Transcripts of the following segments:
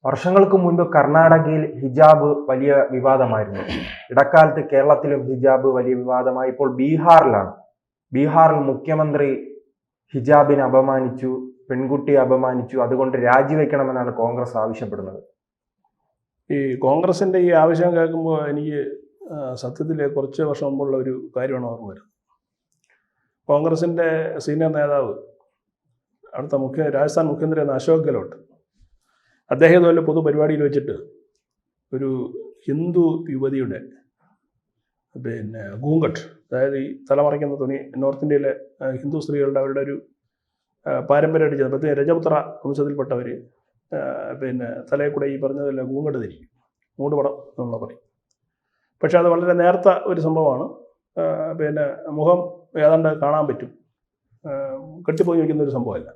വർഷങ്ങൾക്ക് മുൻപ് കർണാടകയിൽ ഹിജാബ് വലിയ വിവാദമായിരുന്നു. ഇടക്കാലത്ത് കേരളത്തിലും ഹിജാബ് വലിയ വിവാദമായി. ഇപ്പോൾ ബീഹാറിൽ മുഖ്യമന്ത്രി ഹിജാബിനെ അപമാനിച്ചു, പെൺകുട്ടിയെ അപമാനിച്ചു. അതുകൊണ്ട് രാജിവെക്കണമെന്നാണ് കോൺഗ്രസ് ആവശ്യപ്പെടുന്നത്. ഈ കോൺഗ്രസിൻ്റെ ഈ ആവശ്യം കേൾക്കുമ്പോൾ എനിക്ക് സത്യത്തിൽ കുറച്ച് വർഷം മുമ്പുള്ള ഒരു കാര്യമാണ് ഓർമ്മ വരുന്നത്. കോൺഗ്രസിൻ്റെ സീനിയർ നേതാവ്, അടുത്ത രാജസ്ഥാൻ മുഖ്യമന്ത്രി എന്ന അശോക് ഗെഹ്ലോട്ട്, അദ്ദേഹം ഇതുപോലെ പൊതുപരിപാടിയിൽ വെച്ചിട്ട് ഒരു ഹിന്ദു യുവതിയുടെ ഗൂങ്കട്ട്, അതായത് ഈ തലമറയ്ക്കുന്ന തുണി, നോർത്ത് ഇന്ത്യയിലെ ഹിന്ദു സ്ത്രീകളുടെ അവരുടെ ഒരു പാരമ്പര്യമായിട്ട് ചെയ്യുന്നത്, പ്രത്യേക രജപുത്ര വംശത്തിൽപ്പെട്ടവർ തലയിൽ കൂടെ ഈ പറഞ്ഞതല്ല ഗൂങ്കട്ട് ധരിക്കും, മൂടുപടം എന്നുള്ള പറയും. പക്ഷെ അത് വളരെ നേർത്ത ഒരു സംഭവമാണ്. മുഖം ഏതാണ്ട് കാണാൻ പറ്റും, കെട്ടിപ്പോയി വയ്ക്കുന്ന ഒരു സംഭവമല്ല.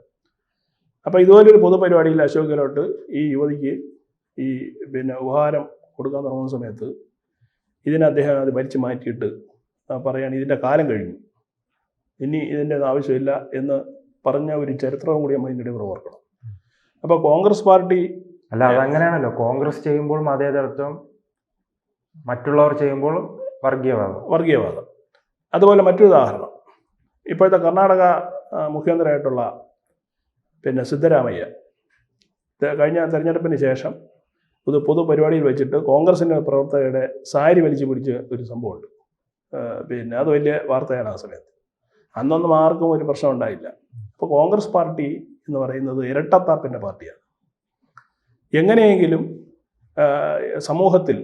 അപ്പോൾ ഇതുപോലൊരു പൊതുപരിപാടിയിൽ അശോക് ഗെഹ്ലോട്ട് ഈ യുവതിക്ക് ഈ ഉപഹാരം കൊടുക്കാൻ തുടങ്ങുന്ന സമയത്ത് അദ്ദേഹം അത് ഭരിച്ച് മാറ്റിയിട്ട് പറയുകയാണ്, ഇതിൻ്റെ കാലം കഴിഞ്ഞു, ഇനി ഇതിൻ്റെ ആവശ്യമില്ല എന്ന് പറഞ്ഞ ഒരു ചരിത്രവും കൂടി നമ്മൾ ഇതിൻ്റെ ഓർക്കണം. അപ്പോൾ കോൺഗ്രസ് പാർട്ടി അല്ല, അതങ്ങനെയാണല്ലോ. കോൺഗ്രസ് ചെയ്യുമ്പോൾ മതേതരത്വം, മറ്റുള്ളവർ ചെയ്യുമ്പോൾ വർഗീയവാദം. അതുപോലെ മറ്റൊരു ഉദാഹരണം, ഇപ്പോഴത്തെ കർണാടക മുഖ്യമന്ത്രിയായിട്ടുള്ള സിദ്ധരാമയ്യ കഴിഞ്ഞ തെരഞ്ഞെടുപ്പിന് ശേഷം പൊതുപരിപാടിയിൽ വെച്ചിട്ട് കോൺഗ്രസിൻ്റെ പ്രവർത്തകരുടെ സാരി വലിച്ചു പിടിച്ച ഒരു സംഭവമുണ്ട്. അത് വലിയ വാർത്തയാണ് ആ സമയത്ത്. അന്നൊന്നും ആർക്കും ഒരു പ്രശ്നം ഉണ്ടായില്ല. അപ്പോൾ കോൺഗ്രസ് പാർട്ടി എന്ന് പറയുന്നത് ഇരട്ടത്താപ്പിൻ്റെ പാർട്ടിയാണ്. എങ്ങനെയെങ്കിലും സമൂഹത്തിൽ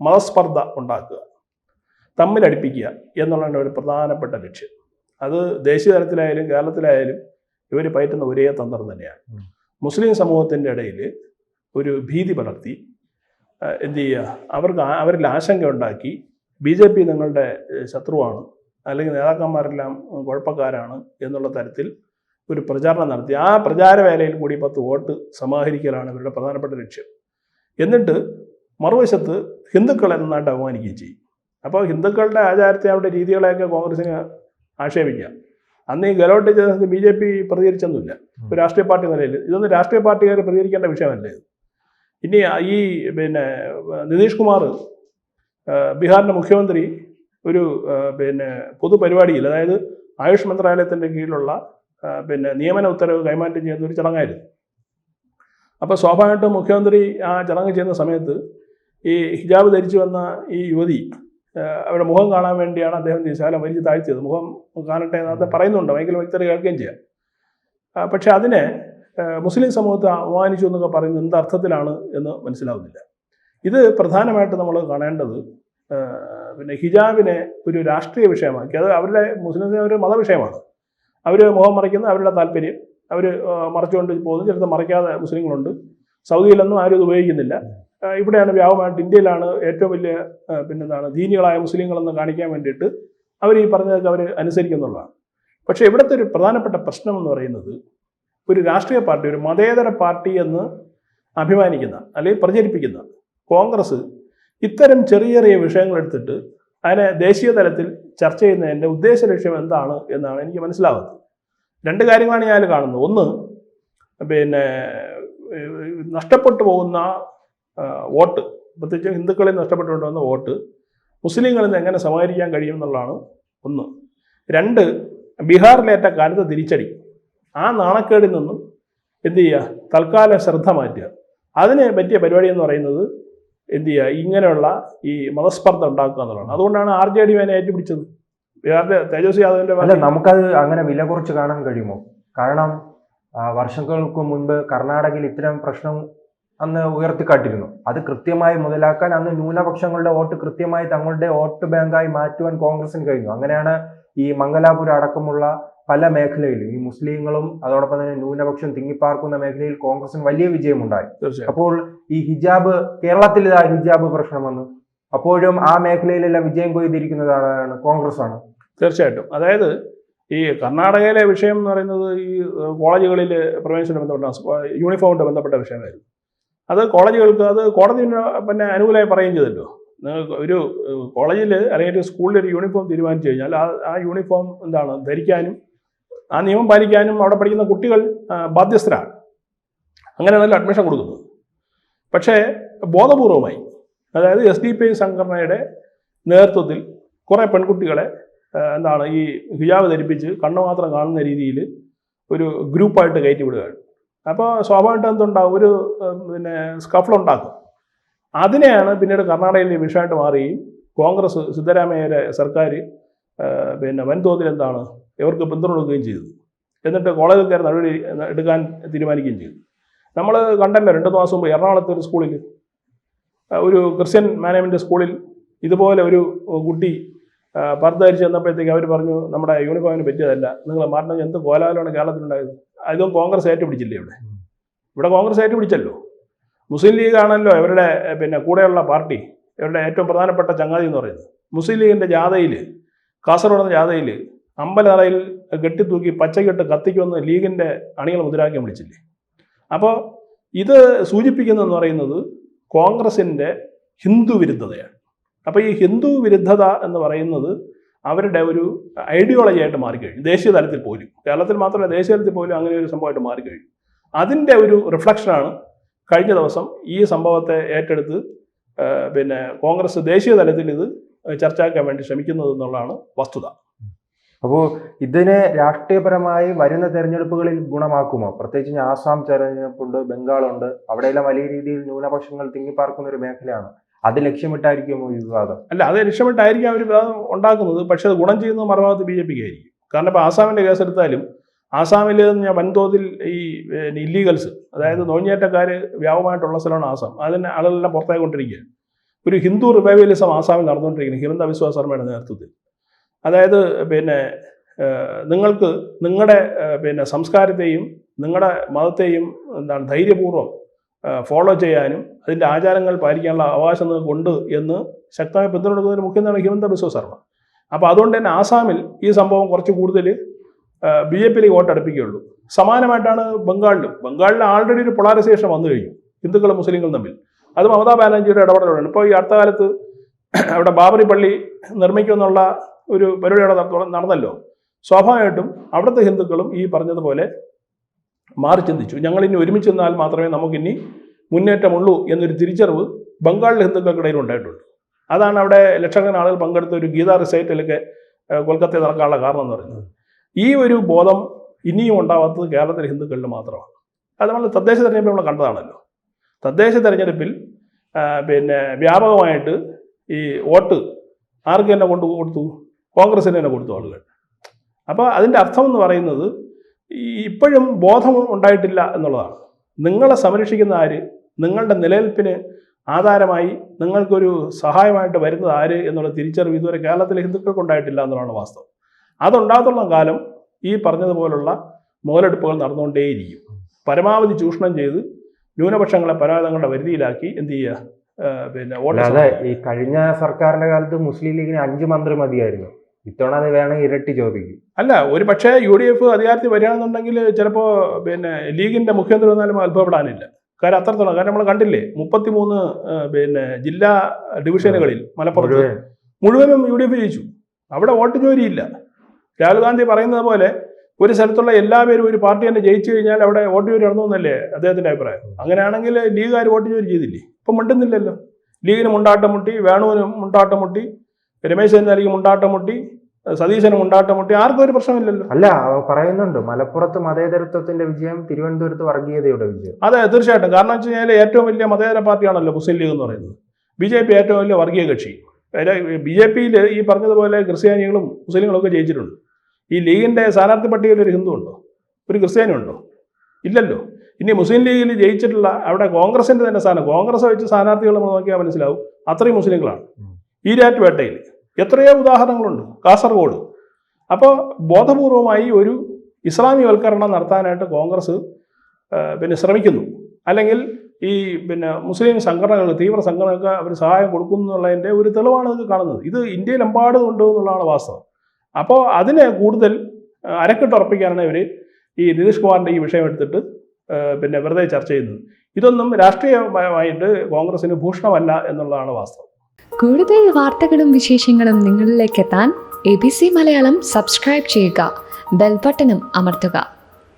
മതസ്പർദ്ധ ഉണ്ടാക്കുക, തമ്മിലടിപ്പിക്കുക എന്നുള്ളതാണ് ഒരു പ്രധാനപ്പെട്ട ലക്ഷ്യം. അത് ദേശീയ തലത്തിലായാലും കേരളത്തിലായാലും ഇവർ പയറ്റുന്ന ഒരേ തന്ത്രം തന്നെയാണ്. മുസ്ലിം സമൂഹത്തിൻ്റെ ഇടയിൽ ഒരു ഭീതി പടർത്തി അവരിൽ ആശങ്ക ഉണ്ടാക്കി, BJP നിങ്ങളുടെ ശത്രുവാണ്, അല്ലെങ്കിൽ നേതാക്കന്മാരെല്ലാം കുഴപ്പക്കാരാണ് എന്നുള്ള തരത്തിൽ ഒരു പ്രചാരണം നടത്തി. ആ പ്രചാരവേലയിൽ കൂടി 10 വോട്ട് സമാഹരിക്കലാണ് ഇവരുടെ പ്രധാനപ്പെട്ട ലക്ഷ്യം. എന്നിട്ട് മറുവശത്ത് ഹിന്ദുക്കളെ നന്നായിട്ട് അപമാനിക്കുകയും ചെയ്യും. അപ്പോൾ ഹിന്ദുക്കളുടെ ആചാരത്തെ, അവരുടെ രീതികളെയൊക്കെ കോൺഗ്രസിന് ആക്ഷേപിക്കാം. അന്ന് ഈ ഗെഹ്ലോട്ട് ചെയ്തത് BJP പ്രതികരിച്ചൊന്നുമില്ല ഒരു രാഷ്ട്രീയ പാർട്ടി നിലയിൽ. ഇതൊന്നും രാഷ്ട്രീയ പാർട്ടിക്കാർ പ്രതികരിക്കേണ്ട വിഷയമല്ലേ. ഇനി ഈ നിതീഷ് കുമാർ, ബീഹാറിൻ്റെ മുഖ്യമന്ത്രി, ഒരു പൊതുപരിപാടിയിൽ, അതായത് ആയുഷ് മന്ത്രാലയത്തിൻ്റെ കീഴിലുള്ള നിയമന ഉത്തരവ് കൈമാറ്റം ചെയ്യുന്ന ഒരു ചടങ്ങായിരുന്നു. അപ്പോൾ സ്വാഭാവികമായിട്ടും മുഖ്യമന്ത്രി ആ ചടങ്ങ് ചെയ്യുന്ന സമയത്ത് ഈ ഹിജാബ് ധരിച്ചു വന്ന ഈ യുവതി അവരുടെ മുഖം കാണാൻ വേണ്ടിയാണ് അദ്ദേഹം ശാലം വലിച്ച് താഴ്ത്തിയത്. മുഖം കാണട്ടെ എന്ന് പറയുന്നുണ്ട്, ഭയങ്കര വ്യക്തത കേൾക്കുകയും ചെയ്യാം. പക്ഷെ അതിനെ മുസ്ലിം സമൂഹത്തെ അപമാനിച്ചു എന്നൊക്കെ പറയുന്നത് എന്ത് അർത്ഥത്തിലാണ് എന്ന് മനസ്സിലാവുന്നില്ല. ഇത് പ്രധാനമായിട്ട് നമ്മൾ കാണേണ്ടത് ഹിജാബിനെ ഒരു രാഷ്ട്രീയ വിഷയമാക്കി. അത് അവരുടെ മുസ്ലിംസിന് ഒരു മതവിഷയമാണ്. അവർ മുഖം മറയ്ക്കുന്ന അവരുടെ താല്പര്യം, അവർ മറച്ചുകൊണ്ട് പോകുന്നു. ചിലത് മറയ്ക്കാതെ മുസ്ലിങ്ങളുണ്ട്. സൗദിയിലൊന്നും ആരും ഇത് ഉപയോഗിക്കുന്നില്ല. ഇവിടെയാണ് വ്യാപകമായിട്ട്, ഇന്ത്യയിലാണ് ഏറ്റവും വലിയ ദീനികളായ മുസ്ലിങ്ങളെന്ന് കാണിക്കാൻ വേണ്ടിയിട്ട് അവർ ഈ പറഞ്ഞതൊക്കെ അവർ അനുസരിക്കുന്നുള്ളതാണ്. പക്ഷേ ഇവിടുത്തെ ഒരു പ്രധാനപ്പെട്ട പ്രശ്നം എന്ന് പറയുന്നത്, ഒരു രാഷ്ട്രീയ പാർട്ടി, ഒരു മതേതര പാർട്ടി എന്ന് അഭിമാനിക്കുന്ന അല്ലെങ്കിൽ പ്രചരിപ്പിക്കുന്ന കോൺഗ്രസ് ഇത്തരം ചെറിയ ചെറിയ വിഷയങ്ങൾ എടുത്തിട്ട് അതിനെ ദേശീയ തലത്തിൽ ചർച്ച ചെയ്യുന്നതിൻ്റെ ഉദ്ദേശ ലക്ഷ്യം എന്താണ് എന്നാണ് എനിക്ക് മനസ്സിലാവുന്നത്. 2 കാര്യങ്ങളാണ് ഞാൻ കാണുന്നത്. ഒന്ന്, നഷ്ടപ്പെട്ടു പോകുന്ന വോട്ട്, പ്രത്യേകിച്ച് ഹിന്ദുക്കളിൽ നഷ്ടപ്പെട്ടുകൊണ്ടുവന്ന വോട്ട് മുസ്ലിങ്ങളിൽ നിന്ന് എങ്ങനെ സമാഹരിക്കാൻ കഴിയും എന്നുള്ളതാണ് ഒന്ന്. 2, ബീഹാറിലേറ്റ കാലത്ത് തിരിച്ചടി, ആ നാണക്കേടിൽ നിന്നും തൽക്കാല ശ്രദ്ധ മാറ്റുക. അതിന് പറ്റിയ പരിപാടി എന്ന് പറയുന്നത് ഇങ്ങനെയുള്ള ഈ മതസ്പർദ്ധ ഉണ്ടാക്കുക എന്നുള്ളതാണ്. അതുകൊണ്ടാണ് RJD അതിനെ ഏറ്റുപിടിച്ചത്. ബീഹാറിലെ തേജസ്വി യാദവിന്റെ നമുക്കത് അങ്ങനെ വില കുറച്ച് കാണാൻ കഴിയുമോ? കാരണം വർഷങ്ങൾക്ക് മുൻപ് കർണാടകയിൽ ഇത്തരം പ്രശ്നം അന്ന് ഉയർത്തിക്കാട്ടിയിരുന്നു. അത് കൃത്യമായി മുതലാക്കാൻ അന്ന് ന്യൂനപക്ഷങ്ങളുടെ വോട്ട് കൃത്യമായി തങ്ങളുടെ വോട്ട് ബാങ്കായി മാറ്റുവാൻ കോൺഗ്രസിന് കഴിഞ്ഞു. അങ്ങനെയാണ് ഈ മംഗലാപുരം അടക്കമുള്ള പല മേഖലയിലും ഈ മുസ്ലിങ്ങളും അതോടൊപ്പം തന്നെ ന്യൂനപക്ഷം തിങ്ങിപ്പാർക്കുന്ന മേഖലയിൽ കോൺഗ്രസിന് വലിയ വിജയമുണ്ടായി. അപ്പോൾ ഈ ഹിജാബ്, കേരളത്തിൽ ഹിജാബ് പ്രശ്നം വന്നു, അപ്പോഴും ആ മേഖലയിലെല്ലാം വിജയം കൊയ്തിരിക്കുന്നതാണ് കോൺഗ്രസ് ആണ്. തീർച്ചയായിട്ടും. അതായത് ഈ കർണാടകയിലെ വിഷയം എന്ന് പറയുന്നത് ഈ കോളേജുകളിൽ പ്രവേശനവുമായി ബന്ധപ്പെട്ട യൂണിഫോമുമായി ബന്ധപ്പെട്ട വിഷയമായിരുന്നു. അത് കോളേജുകൾക്ക്, അത് കോടതി അനുകൂലമായി പറയുകയും ചെയ്തല്ലോ. ഒരു കോളേജിൽ അല്ലെങ്കിൽ ഒരു സ്കൂളിൽ ഒരു യൂണിഫോം തീരുമാനിച്ചു കഴിഞ്ഞാൽ ആ യൂണിഫോം ധരിക്കാനും ആ നിയമം പാലിക്കാനും അവിടെ പഠിക്കുന്ന കുട്ടികൾ ബാധ്യസ്ഥരാണ്. അങ്ങനെ നല്ല അഡ്മിഷൻ കൊടുക്കുന്നത്. പക്ഷേ ബോധപൂർവമായി, അതായത് SDPI സംഘടനയുടെ നേതൃത്വത്തിൽ കുറേ പെൺകുട്ടികളെ ഈ ഹിജാബ് ധരിപ്പിച്ച് കണ്ണ് മാത്രം കാണുന്ന രീതിയിൽ ഒരു ഗ്രൂപ്പായിട്ട് കയറ്റി വിടുകയാണ്. അപ്പോൾ സ്വാഭാവികമായിട്ടും എന്തുണ്ടാവും, ഒരു സ്കഫ്ലുണ്ടാക്കും. അതിനെയാണ് പിന്നീട് കർണാടകയിൽ വിഷയമായിട്ട് മാറുകയും കോൺഗ്രസ് സിദ്ധരാമയ്യയുടെ സർക്കാർ വൻതോതിൽ ഇവർക്ക് പിന്തുണ കൊടുക്കുകയും ചെയ്തത്. എന്നിട്ട് കോളേജിൽ കയറി നടപടി എടുക്കാൻ തീരുമാനിക്കുകയും ചെയ്തു. നമ്മൾ കണ്ടല്ലോ 2 മാസം മുമ്പ് എറണാകുളത്ത് ഒരു സ്കൂളിൽ, ഒരു ക്രിസ്ത്യൻ മാനേജ്മെൻറ്റ് സ്കൂളിൽ ഇതുപോലെ ഒരു കുട്ടി പർദ്ദ ധരിച്ച് ചെന്നപ്പോഴത്തേക്ക് അവർ പറഞ്ഞു നമ്മുടെ യൂണിഫോമിന് പറ്റിയതല്ല, നിങ്ങൾ മാറണമെങ്കിൽ എന്ത് കോലാഹലമാണ് കേരളത്തിലുണ്ടായത്. അതും കോൺഗ്രസ് ഏറ്റുപിടിച്ചില്ലേ ഇവിടെ കോൺഗ്രസ് ഏറ്റുപിടിച്ചല്ലോ. മുസ്ലിം ലീഗാണല്ലോ ഇവരുടെ കൂടെയുള്ള പാർട്ടി, ഇവരുടെ ഏറ്റവും പ്രധാനപ്പെട്ട ചങ്ങാതി എന്ന് പറയുന്നത്. മുസ്ലിം ലീഗിൻ്റെ ജാഥയിൽ, കാസർഗോഡ് ജാഥയിൽ അമ്പലതറയിൽ കെട്ടിത്തൂക്കി പച്ചക്കെട്ട് കത്തിക്കുമെന്ന് ലീഗിൻ്റെ അണികൾ മുദ്രാവാക്യം വിളിച്ചില്ലേ. അപ്പോൾ ഇത് സൂചിപ്പിക്കുന്നതെന്ന് പറയുന്നത് കോൺഗ്രസിൻ്റെ ഹിന്ദു വിരുദ്ധതയാണ്. അപ്പോൾ ഈ ഹിന്ദു വിരുദ്ധത എന്ന് പറയുന്നത് അവരുടെ ഒരു ഐഡിയോളജി ആയിട്ട് മാറിക്കഴിഞ്ഞു. ദേശീയ തലത്തിൽ പോലും, കേരളത്തിൽ മാത്രമല്ല ദേശീയ തലത്തിൽ പോലും അങ്ങനെ ഒരു സംഭവമായിട്ട് മാറിക്കഴിഞ്ഞു. അതിൻ്റെ ഒരു റിഫ്ലക്ഷനാണ് കഴിഞ്ഞ ദിവസം ഈ സംഭവത്തെ ഏറ്റെടുത്ത് കോൺഗ്രസ് ദേശീയ തലത്തിൽ ഇത് ചർച്ചയാക്കാൻ വേണ്ടി ശ്രമിക്കുന്നത് എന്നുള്ളതാണ് വസ്തുത. അപ്പോൾ ഇതിനെ രാഷ്ട്രീയപരമായി വരുന്ന തെരഞ്ഞെടുപ്പുകളിൽ ഗുണമാക്കുമോ? പ്രത്യേകിച്ച് ആസാം തെരഞ്ഞെടുപ്പുണ്ട്, ബംഗാളുണ്ട്, അവിടെയെല്ലാം വലിയ രീതിയിൽ ന്യൂനപക്ഷങ്ങൾ തിങ്ങിപ്പാർക്കുന്ന ഒരു മേഖലയാണ്. അത് ലക്ഷ്യമിട്ടായിരിക്കുമോ ഈ വിവാദം? അല്ല, അത് ലക്ഷ്യമിട്ടായിരിക്കും അവർ വിവാദം ഉണ്ടാക്കുന്നത്. പക്ഷെ അത് ഗുണം ചെയ്യുന്നത് മറുഭാഗത്ത് BJP ആയിരിക്കും. കാരണം ഇപ്പോൾ ആസാമിൻ്റെ കേസെടുത്താലും ആസാമിൽ വൻതോതിൽ ഈ ഇല്ലീഗൽസ്, അതായത് നോഞ്ഞേറ്റക്കാർ വ്യാപകമായിട്ടുള്ള സ്ഥലമാണ് ആസാം. അതിന് ആളുകളെല്ലാം പുറത്തായിക്കൊണ്ടിരിക്കുകയാണ്. ഒരു ഹിന്ദു റിവൈവലിസം ആസാമിൽ നടന്നുകൊണ്ടിരിക്കുന്നത് ഹിമന്ത ബിസ്വ ശർമ്മയുടെ നേതൃത്വത്തിൽ. അതായത് നിങ്ങൾക്ക് നിങ്ങളുടെ സംസ്കാരത്തെയും നിങ്ങളുടെ മതത്തെയും ധൈര്യപൂർവ്വം ഫോളോ ചെയ്യാനും അതിൻ്റെ ആചാരങ്ങൾ പാലിക്കാനുള്ള അവകാശം നിങ്ങൾക്കുണ്ട് എന്ന് ശക്തമായി പിന്തുണ കൊടുക്കുന്നതിന് മുഖ്യനാണ് ഹിമന്ത ബിസ്വ ശർമ്മ. അപ്പോൾ അതുകൊണ്ട് തന്നെ ആസാമിൽ ഈ സംഭവം കുറച്ച് കൂടുതൽ BJPയിലേക്ക് വോട്ടടുപ്പിക്കുകയുള്ളൂ. സമാനമായിട്ടാണ് ബംഗാളിൽ ആൾറെഡി ഒരു പൊളാറൈസേഷൻ വന്നു കഴിഞ്ഞു ഹിന്ദുക്കളും മുസ്ലിങ്ങളും തമ്മിൽ. അത് മമതാ ബാനർജിയുടെ ഇടപെടലാണ്. ഇപ്പോൾ ഈ അടുത്ത കാലത്ത് അവിടെ ബാബറി പള്ളി നിർമ്മിക്കുമെന്നുള്ള ഒരു പരിപാടി അവിടെ നടന്നല്ലോ. സ്വാഭാവികമായിട്ടും അവിടുത്തെ ഹിന്ദുക്കളും ഈ പറഞ്ഞതുപോലെ മാറി ചിന്തിച്ചു. ഞങ്ങളിനി ഒരുമിച്ച് നിന്നാൽ മാത്രമേ നമുക്കിനി മുന്നേറ്റമുള്ളൂ എന്നൊരു തിരിച്ചറിവ് ബംഗാളിലെ ഹിന്ദുക്കൾക്കിടയിൽ ഉണ്ടായിട്ടുണ്ട്. അതാണ് അവിടെ ലക്ഷക്കണക്കിന് ആളുകൾ പങ്കെടുത്ത ഒരു ഗീത റിസൈറ്റിലൊക്കെ കൊൽക്കത്തയിൽ നടക്കാനുള്ള കാരണം എന്ന് പറയുന്നത്. ഈ ഒരു ബോധം ഇനിയും ഉണ്ടാവാത്തത് കേരളത്തിലെ ഹിന്ദുക്കളിൽ മാത്രമാണ്. അത് നമ്മൾ തദ്ദേശ തെരഞ്ഞെടുപ്പിൽ നമ്മൾ കണ്ടതാണല്ലോ. തദ്ദേശ തെരഞ്ഞെടുപ്പിൽ വ്യാപകമായിട്ട് ഈ വോട്ട് ആർക്ക് തന്നെ കൊടുത്തു? കോൺഗ്രസിന് തന്നെ കൊടുത്തു ആളുകൾ. അപ്പോൾ അതിൻ്റെ അർത്ഥം എന്ന് പറയുന്നത് ഇപ്പോഴും ബോധം ഉണ്ടായിട്ടില്ല എന്നുള്ളതാണ്. നിങ്ങളെ സംരക്ഷിക്കുന്ന ആര്, നിങ്ങളുടെ നിലനിൽപ്പിന് ആധാരമായി നിങ്ങൾക്കൊരു സഹായമായിട്ട് വരുന്നത് ആര് എന്നുള്ള തിരിച്ചറിവ് ഇതുവരെ കേരളത്തിലെ ഹിന്ദുക്കൾക്ക് ഉണ്ടായിട്ടില്ല എന്നുള്ളതാണ് വാസ്തവം. അതുണ്ടാകത്തുള്ള കാലം ഈ പറഞ്ഞതുപോലുള്ള മുതലെടുപ്പുകൾ നടന്നുകൊണ്ടേയിരിക്കും. പരമാവധി ചൂഷണം ചെയ്ത് ന്യൂനപക്ഷങ്ങളെ പരാതങ്ങളുടെ വരുതിയിലാക്കി എന്ത് ചെയ്യുക, അതെ. ഈ കഴിഞ്ഞ സർക്കാരിന്റെ കാലത്ത് മുസ്ലിം ലീഗിന് 5 മന്ത്രി മതിയായിരുന്നു. ഇത്തവണ അത് വേണമെങ്കിൽ ഇരട്ടി ചോദിക്കും. അല്ല, ഒരു പക്ഷേ UDF അധികാരത്തിൽ വരികയാണെന്നുണ്ടെങ്കിൽ ചിലപ്പോൾ ലീഗിന്റെ മുഖ്യമന്ത്രി വന്നാലും അത്ഭുതപ്പെടാനില്ല. കാര്യം അത്രത്തോളം. കാരണം നമ്മൾ കണ്ടില്ലേ 33 ജില്ലാ ഡിവിഷനുകളിൽ മലപ്പുറത്ത് മുഴുവനും UDF ജയിച്ചു. അവിടെ വോട്ട് ജോലിയില്ല. രാഹുൽ ഗാന്ധി പറയുന്നത് പോലെ ഒരു സ്ഥലത്തുള്ള എല്ലാവരും ഒരു പാർട്ടി തന്നെ ജയിച്ചു കഴിഞ്ഞാൽ അവിടെ വോട്ട് ജോലി നടന്നു എന്നല്ലേ അദ്ദേഹത്തിൻ്റെ അഭിപ്രായം. അങ്ങനെയാണെങ്കിൽ ലീഗുകാർ വോട്ട് ജോലി ചെയ്തില്ലേ? ഇപ്പം മിണ്ടുന്നില്ലല്ലോ. ലീഗിന് മുണ്ടാട്ടം മുട്ടി, വേണുവിന് മുണ്ടാട്ടം മുട്ടി, രമേശ് ചെന്നിത്തലയ്ക്ക് മുണ്ടാട്ടം മുട്ടി, സതീശന് മുണ്ടാട്ടം മുട്ടി, ആർക്കും ഒരു പ്രശ്നമില്ലല്ലോ. അല്ല, പറയുന്നുണ്ട് മലപ്പുറത്ത് മതേതരത്വത്തിന്റെ വിജയം, തിരുവനന്തപുരത്ത് വർഗീയതയുടെ വിജയം. അതെ, തീർച്ചയായിട്ടും. കാരണം വെച്ച് കഴിഞ്ഞാൽ ഏറ്റവും വലിയ മതേതര പാർട്ടിയാണല്ലോ മുസ്ലിം ലീഗ് എന്ന് പറയുന്നത്. BJP ഏറ്റവും വലിയ വർഗീയ കക്ഷി. BJPയിൽ ഈ പറഞ്ഞതുപോലെ ക്രിസ്ത്യാനികളും മുസ്ലിങ്ങളും ഒക്കെ ജയിച്ചിട്ടുണ്ട്. ഈ ലീഗിൻ്റെ സ്ഥാനാർത്ഥി പട്ടികയിൽ ഒരു ഹിന്ദു ഉണ്ടോ? ഒരു ക്രിസ്ത്യാനി ഉണ്ടോ? ഇല്ലല്ലോ. ഇനി മുസ്ലിം ലീഗിൽ ജയിച്ചിട്ടുള്ള അവിടെ കോൺഗ്രസിൻ്റെ തന്നെ സ്ഥാനം, കോൺഗ്രസ് വെച്ച് സ്ഥാനാർത്ഥികൾ നമ്മൾ നോക്കിയാൽ മനസ്സിലാവും അത്രയും മുസ്ലിങ്ങളാണ്. ഈരാറ്റുപേട്ടയിൽ എത്രയോ ഉദാഹരണങ്ങളുണ്ട്, കാസർഗോഡ്. അപ്പോൾ ബോധപൂർവമായി ഒരു ഇസ്ലാമികവൽക്കരണം നടത്താനായിട്ട് കോൺഗ്രസ് ശ്രമിക്കുന്നു. അല്ലെങ്കിൽ ഈ മുസ്ലിം സംഘടനകൾ, തീവ്ര സംഘടനകൾക്ക് അവർ സഹായം കൊടുക്കുന്നു എന്നുള്ളതിൻ്റെ ഒരു തെളിവാണ് ഇത് കാണുന്നത്. ഇത് ഇന്ത്യയിലെമ്പാടും ഉണ്ട് എന്നുള്ളതാണ് വാസ്തവം. അപ്പോൾ അതിനെ കൂടുതൽ അരക്കിട്ടുറപ്പിക്കാനാണ് ഇവർ ഈ നിതീഷ് കുമാറിൻ്റെ ഈ വിഷയം എടുത്തിട്ട് വെറുതെ ചർച്ച ചെയ്യുന്നത്. ഇതൊന്നും രാഷ്ട്രീയമായിട്ട് കോൺഗ്രസിന് ഭൂഷണമല്ല എന്നുള്ളതാണ് വാസ്തവം. കൂടുതൽ വാർത്തകളും വിശേഷങ്ങളും നിങ്ങളിലേക്ക് എത്താൻ ABC മലയാളം സബ്സ്ക്രൈബ് ചെയ്യുക, ബെൽ ബട്ടണും അമർത്തുക.